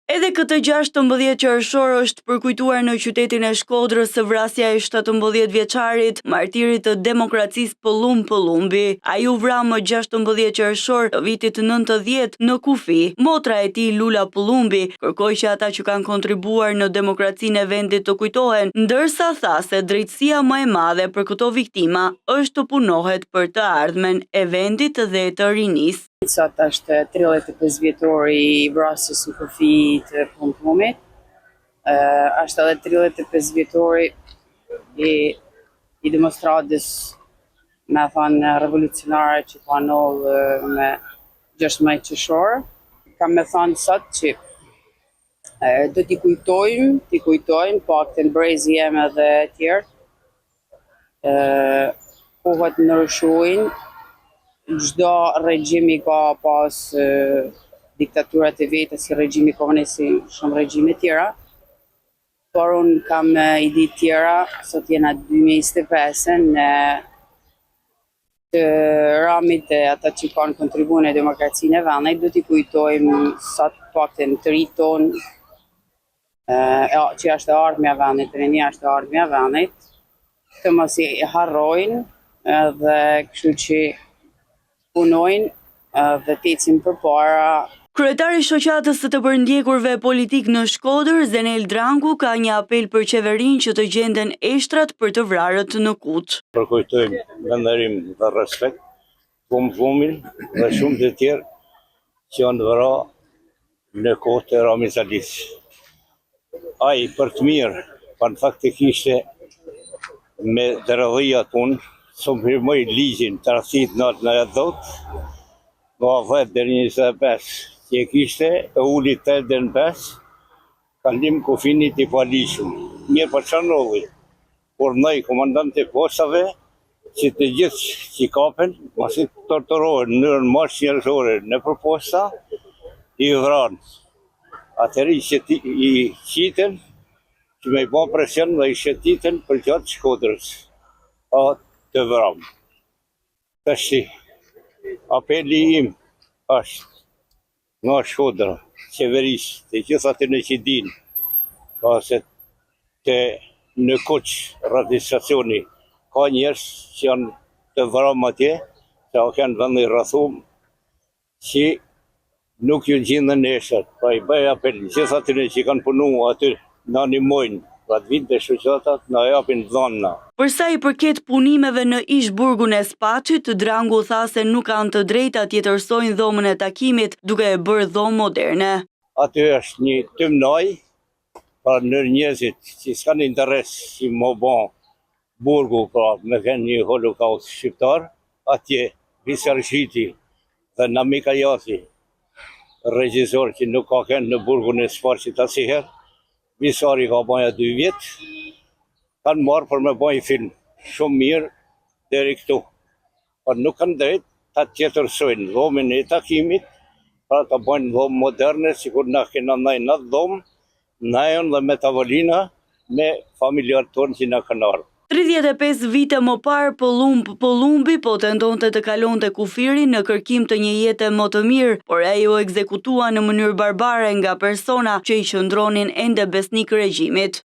Edhe këtë 16 qershor është përkujtuar në qytetin e Shkodrës së vrasja e 17 vjeçarit, martirit të demokracisë Pëllumbi. Ai u vra më 16 qershor të vitit 90 në kufi. Motra e tij Lula Pëllumbi kërkoi që ata që kanë kontribuar në demokracinë e vendit të kujtohen, ndërsa tha se drejtësia më e madhe për këto viktima është të punohet për të ardhmen e vendit dhe të rinisë. Sot është 35 vjetori i vrasjes në kufi të Pëllumit. Është edhe 35 vjetori i demonstratës, me thënë revolucionare që panollë me 16 qershor. Kam me thënë sot që do t'i kujtojmë, paktën brezi jeme dhe tjerë. Kohët ndryshojnë. Çdo regjimi ka pas diktaturat e veta si regjimi komunist, si shumë regjime tjera. Por unë kam ide tjera, sot jena 2025 në të ramit e ata që kanë kontribuar në demokracinë e vendit, do t'i kujtojmë sot paktën të rinjtë tonë, që është ardhmja e vendit, rinia është ardhmja e vendit, të mos i harrojnë dhe kështu që punojnë dhe të ecim përpara. Kryetari i shoqatës së të përndjekurve politik në Shkodër, Zenel Drangu, ka një apel për qeverinë që të gjenden eshtrat për të vrarët në Kut. Përkujtojmë me nderim dhe respekt Pëllumin dhe shumë të tjerë që janë vëra në kohë të Rami Zalis. Ai për të mirë, pan faktikisht me dërëdhia tonë, suprimoj ligjin të rësit natën e dhot, nga 10 deri 25, që e kishte e uli 8 deri 5, kalim kufinit i palishëm. Mirë për çanolli, por nëj komandant e postave, që të gjithë që kapen, masi të torturohen në mënyrën më njerëzore në posta, i vranë. Atëri që i qiten, që me i ba presion dhe i shëtiten për gjatë Shkodrës. Të vramë. Tashti, apeli im është nga Shkodra, qeverisë, të gjithë aty në që dinë, se të në Kuq, administracioni, ka njerëz që janë të vramë atje, që a kanë vëndi rrethum, që nuk ju gjindën në eshet. Pa i bëj apel, gjithë aty në që kanë punu aty, në animojnë, pra të vinë të shoqatat në japin dhëna. Përsa i përket punimeve në ish-burgun e Spaçit, Drangu tha se nuk kanë të drejta të jetërsojnë dhomën e takimit duke e bërë dhomë moderne. Aty është një tymnaj, pra në njerëzit që s'kan interes që më bon burgu, pra me kënë një holokaust shqiptar, atje Visargjiti dhe Namika Jati, regjizor që nuk ka kënë në burgun e Spaçit asiher, Visari ka baja 2 vjetë, kanë marrë për me bajë film shumë mirë deri këtu. Por nuk kanë drejt ta tjetërsojnë dhomën e takimit, pra ta bajnë dhomë moderne, sikur na kena në dhomë, najon dhe me tavolina, me familjarë tonë që na kanë ardhur. 35 vite më parë Pëllumbi po tentonte të kalonte kufirin në kërkim të një jete më të mirë, por ai u ekzekutua në mënyrë barbare nga persona që i qëndronin ende besnik regjimit.